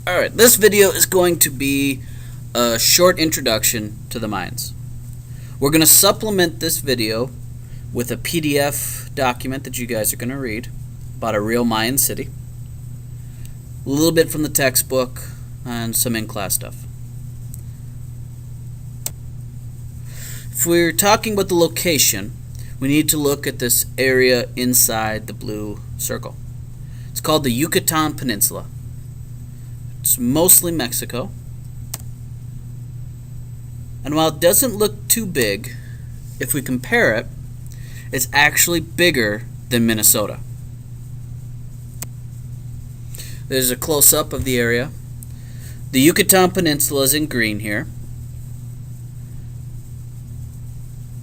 Alright, this video is going to be a short introduction to the Mayans. We're going to supplement this video with a PDF document that you guys are going to read about a real Mayan city, a little bit from the textbook, and some in-class stuff. If we're talking about the location, we need to look at this area inside the blue circle. It's called the Yucatan Peninsula. It's mostly Mexico. And while it doesn't look too big, if we compare it, it's actually bigger than Minnesota. There's a close-up of the area. The Yucatan Peninsula is in green here.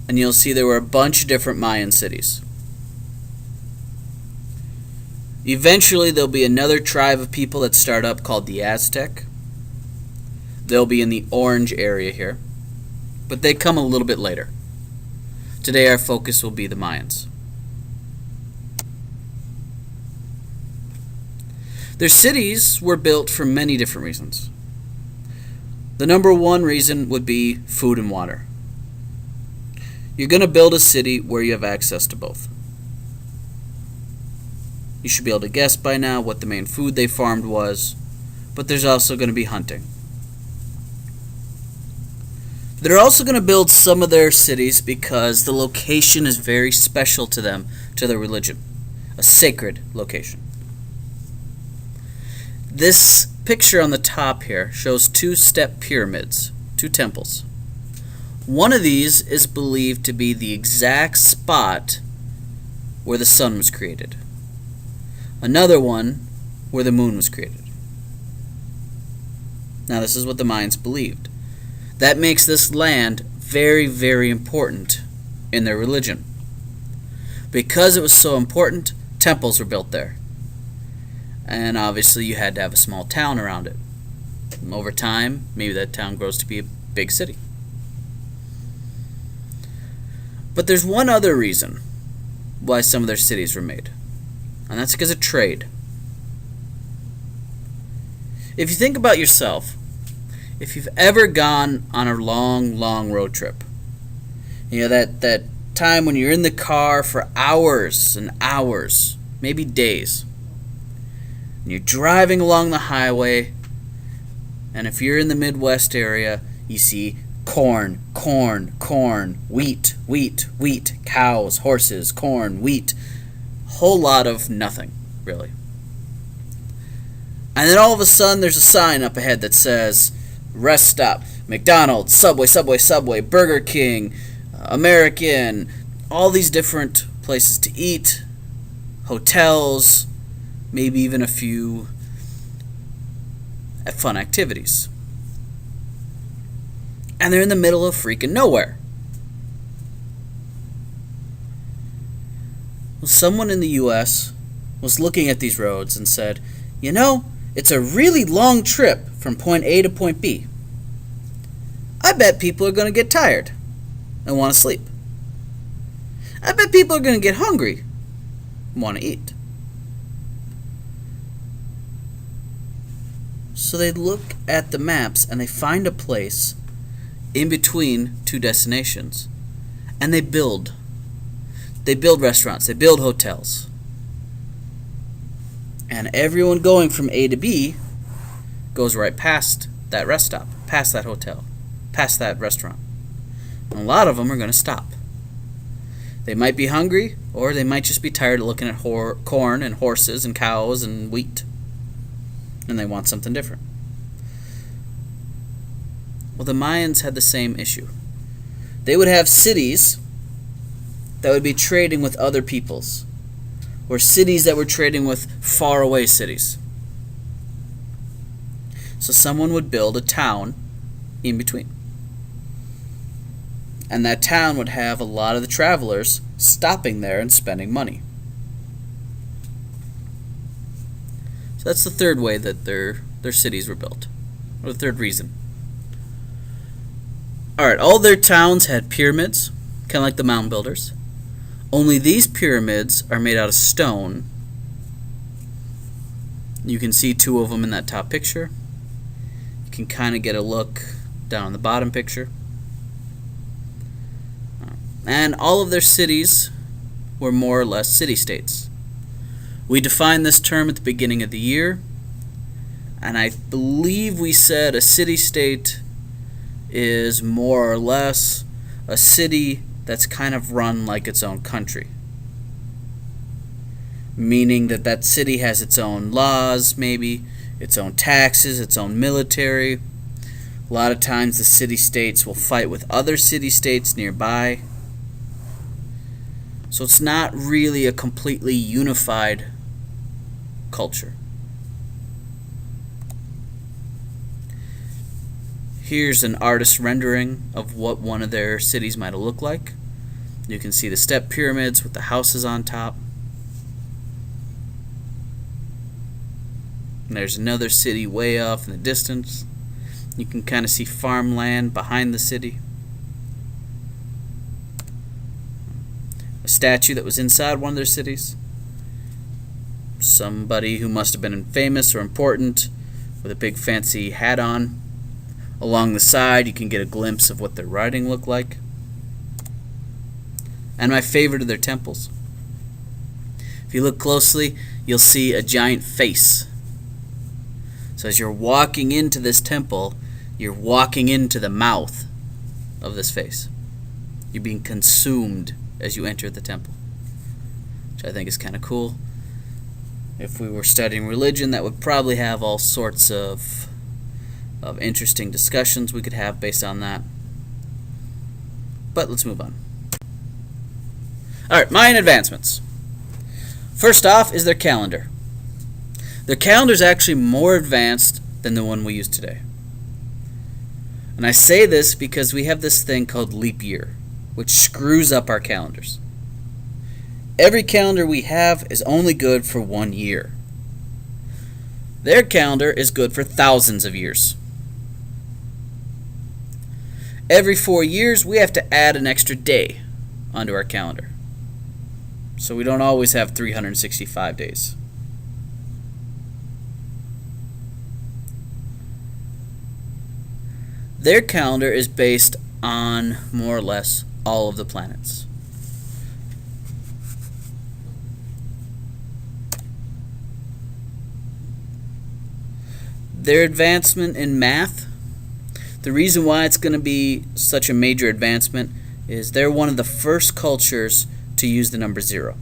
And you'll see there were a bunch of different Mayan cities. Eventually, there'll be another tribe of people that start up called the Aztec. They'll be in the orange area here, but they come a little bit later. Today, our focus will be the Mayans. Their cities were built for many different reasons. The number one reason would be food and water. You're going to build a city where you have access to both. You should be able to guess by now what the main food they farmed was, but there's also going to be hunting. They're also going to build some of their cities because the location is very special to them, to their religion, a sacred location. This picture on the top here shows two-step pyramids, two temples. One of these is believed to be the exact spot where the sun was created. Another one where the moon was created. Now, this is what the Mayans believed. That makes this land very, very important in their religion. Because it was so important, temples were built there. And obviously, you had to have a small town around it. And over time, maybe that town grows to be a big city. But there's one other reason why some of their cities were made. And that's because of trade. If you think about yourself, if you've ever gone on a long, long road trip, you know, that time when you're in the car for hours and hours, maybe days, and you're driving along the highway, and if you're in the Midwest area, you see corn, corn, corn, wheat, wheat, wheat, cows, horses, corn, wheat, whole lot of nothing, really. And then all of a sudden there's a sign up ahead that says rest stop, McDonald's, Subway, Subway, Subway, Burger King, American, all these different places to eat, hotels, maybe even a few fun activities. And they're in the middle of freaking nowhere. Well, someone in the U.S. was looking at these roads and said, you know, it's a really long trip from point A to point B. I bet people are going to get tired and want to sleep. I bet people are going to get hungry and want to eat. So they look at the maps and they find a place in between two destinations, and they build restaurants, they build hotels. And everyone going from A to B goes right past that rest stop, past that hotel, past that restaurant. And a lot of them are going to stop. They might be hungry, or they might just be tired of looking at corn and horses and cows and wheat. And they want something different. Well, the Mayans had the same issue. They would have cities that would be trading with other peoples, or cities that were trading with faraway cities. So someone would build a town in between. And that town would have a lot of the travelers stopping there and spending money. So that's the third way that their cities were built, or the third reason. Alright, all their towns had pyramids, kind of like the mound builders. Only these pyramids are made out of stone You can see two of them in that top picture. can kind of get a look down on the bottom picture. And all of their cities were more or less city-states. We defined this term at the beginning of the year, and I believe we said a city-state is more or less a city that's kind of run like its own country. Meaning that that city has its own laws, maybe, its own taxes, its own military. A lot of times the city-states will fight with other city-states nearby. So it's not really a completely unified culture. Here's an artist's rendering of what one of their cities might look like. You can see the step pyramids with the houses on top. And there's another city way off in the distance. You can kind of see farmland behind the city. A statue that was inside one of their cities. Somebody who must have been famous or important with a big fancy hat on. Along the side, you can get a glimpse of what their writing looked like. And my favorite of their temples. If you look closely, you'll see a giant face. So as you're walking into this temple, you're walking into the mouth of this face. You're being consumed as you enter the temple, which I think is kind of cool. If we were studying religion, that would probably have all sorts of interesting discussions we could have based on that. But let's move on. Alright, Mayan advancements. First off is their calendar. Their calendar is actually more advanced than the one we use today. And I say this because we have this thing called leap year, which screws up our calendars. Every calendar we have is only good for 1 year. Their calendar is good for thousands of years. Every 4 years, we have to add an extra day onto our calendar. So we don't always have 365 days. Their calendar is based on more or less all of the planets. Their advancement in math, the reason why it's going to be such a major advancement is they're one of the first cultures to use the number 0.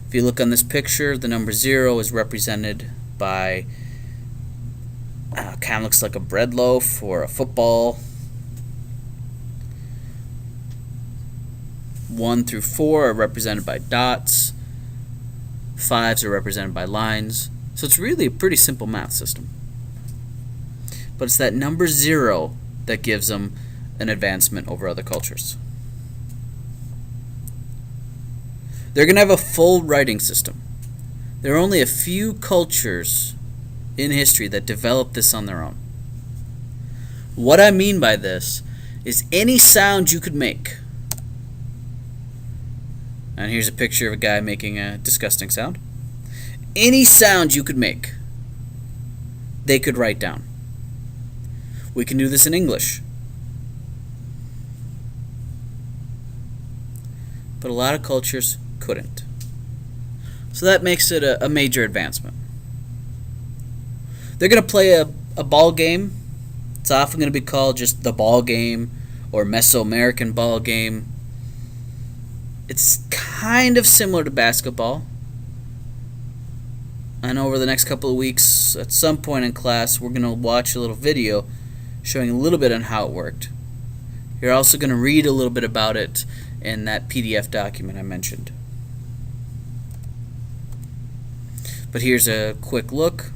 If you look on this picture, the number 0 is represented by kind of looks like a bread loaf or a football. 1 through 4 are represented by dots. 5s are represented by lines. So it's really a pretty simple math system. But it's that number 0 that gives them an advancement over other cultures. They're going to have a full writing system. There are only a few cultures in history that developed this on their own. What I mean by this is any sound you could make. And here's a picture of a guy making a disgusting sound. Any sound you could make, they could write down. We can do this in English. But a lot of cultures couldn't. So that makes it a major advancement. They're going to play a ball game. It's often going to be called just the ball game or Mesoamerican ball game. It's kind of similar to basketball. And over the next couple of weeks, at some point in class, we're going to watch a little video showing a little bit on how it worked. You're also going to read a little bit about it in that PDF document I mentioned. But here's a quick look.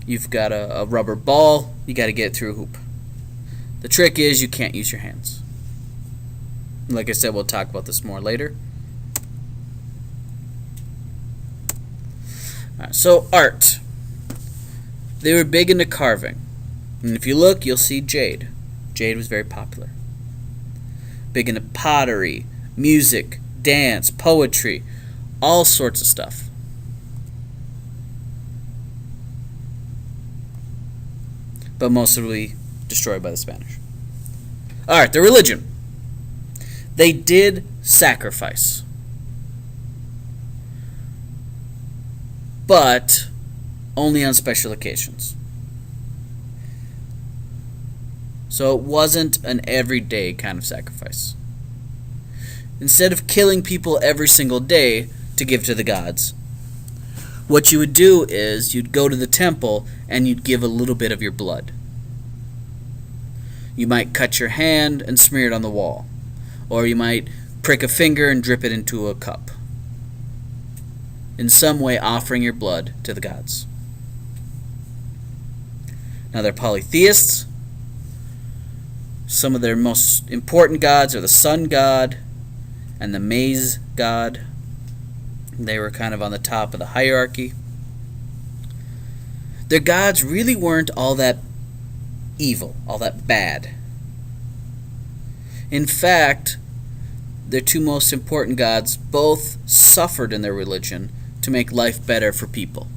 You've got a rubber ball. You got to get it through a hoop. The trick is you can't use your hands. Like I said, we'll talk about this more later. So art. They were big into carving. And if you look, you'll see jade. Jade was very popular. Big into pottery, music, dance, poetry, all sorts of stuff. but mostly destroyed by the Spanish. Alright, their religion. They did sacrifice. But only on special occasions. So it wasn't an everyday kind of sacrifice. Instead of killing people every single day to give to the gods, what you would do is you'd go to the temple and you'd give a little bit of your blood. You might cut your hand and smear it on the wall. Or you might prick a finger and drip it into a cup. In some way offering your blood to the gods. Now they're polytheists. Some of their most important gods are the sun god and the maize god. They were kind of on the top of the hierarchy. Their gods really weren't all that evil, all that bad. In fact, their two most important gods both suffered in their religion to make life better for people.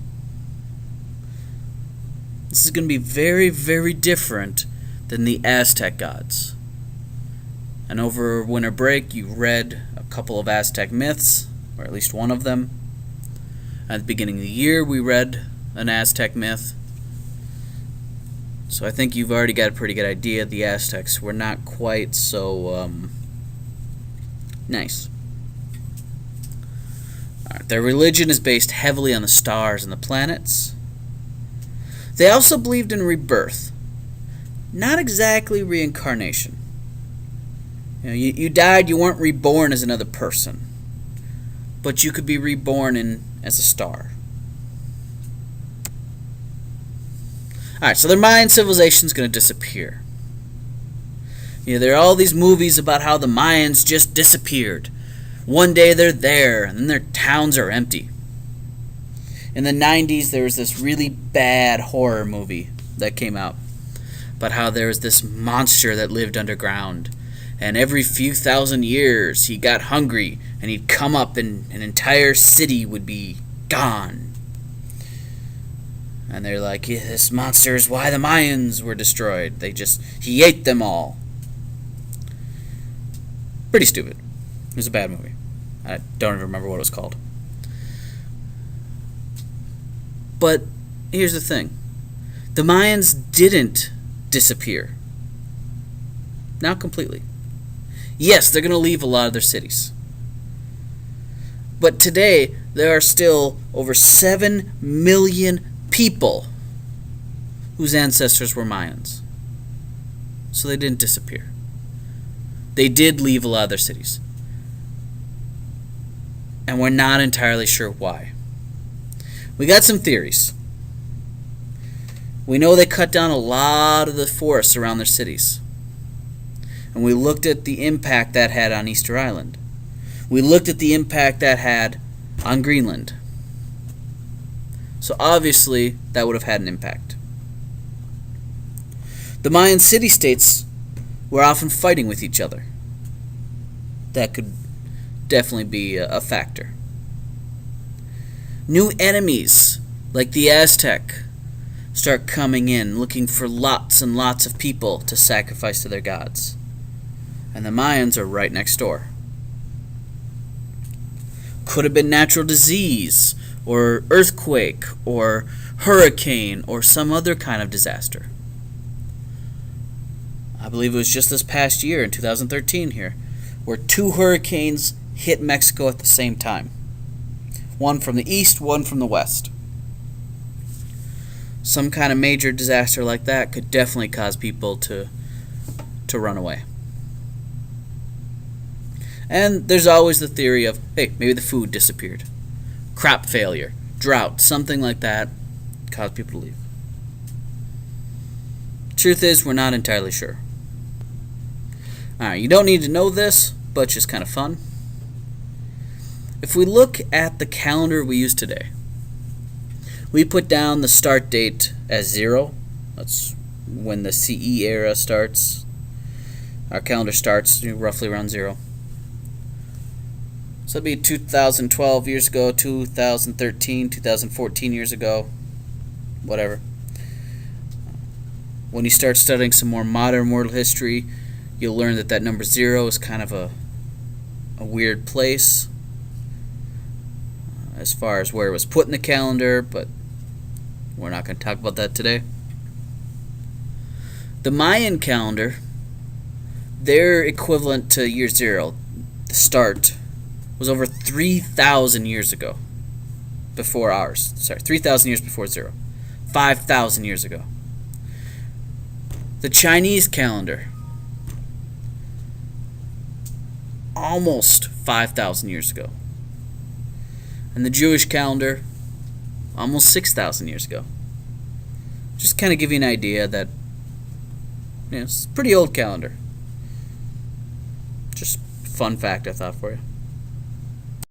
This is going to be very, very different than the Aztec gods. And over winter break, you read a couple of Aztec myths, or at least one of them. At the beginning of the year, we read an Aztec myth. So I think you've already got a pretty good idea. The Aztecs were not quite so nice. Alright, their religion is based heavily on the stars and the planets. They also believed in rebirth. Not exactly reincarnation. You died, you weren't reborn as another person. But you could be reborn as a star. Alright, so their Mayan civilization is going to disappear. There are all these movies about how the Mayans just disappeared. One day they're there, and then their towns are empty. In the 90s, there was this really bad horror movie that came out about how there was this monster that lived underground. And every few thousand years, he got hungry, and he'd come up, and an entire city would be gone. And they're like, yeah, this monster is why the Mayans were destroyed. He ate them all. Pretty stupid. It was a bad movie. I don't even remember what it was called. But here's the thing. The Mayans didn't disappear. Not completely. Yes, they're going to leave a lot of their cities. But today, there are still over 7 million people whose ancestors were Mayans. So they didn't disappear. They did leave a lot of their cities. And we're not entirely sure why. We got some theories. We know they cut down a lot of the forests around their cities. And we looked at the impact that had on Easter Island. We looked at the impact that had on Greenland. So obviously, that would have had an impact. The Mayan city-states were often fighting with each other. That could definitely be a factor. New enemies, like the Aztec, start coming in, looking for lots and lots of people to sacrifice to their gods. And the Mayans are right next door. Could have been natural disease, or earthquake, or hurricane, or some other kind of disaster. I believe it was just this past year, in 2013 here, where 2 hurricanes hit Mexico at the same time. One from the east, one from the west. Some kind of major disaster like that could definitely cause people to run away. And there's always the theory of, hey, maybe the food disappeared. Crop failure, drought, something like that caused people to leave. Truth is, we're not entirely sure. Alright, you don't need to know this, but it's just kind of fun. If we look at the calendar we use today, we put down the start date as 0. That's when the CE era starts. Our calendar starts roughly around 0. So it'd be 2012 years ago, 2013, 2014 years ago, whatever. When you start studying some more modern world history, you'll learn that number 0 is kind of a weird place as far as where it was put in the calendar, but we're not going to talk about that today. The Mayan calendar, their equivalent to year 0, the start, was over 3,000 years ago. Before ours. 3,000 years before 0. 5,000 years ago. The Chinese calendar, almost 5,000 years ago. And the Jewish calendar, almost 6,000 years ago. Just kind of give you an idea that it's a pretty old calendar. Just fun fact I thought for you.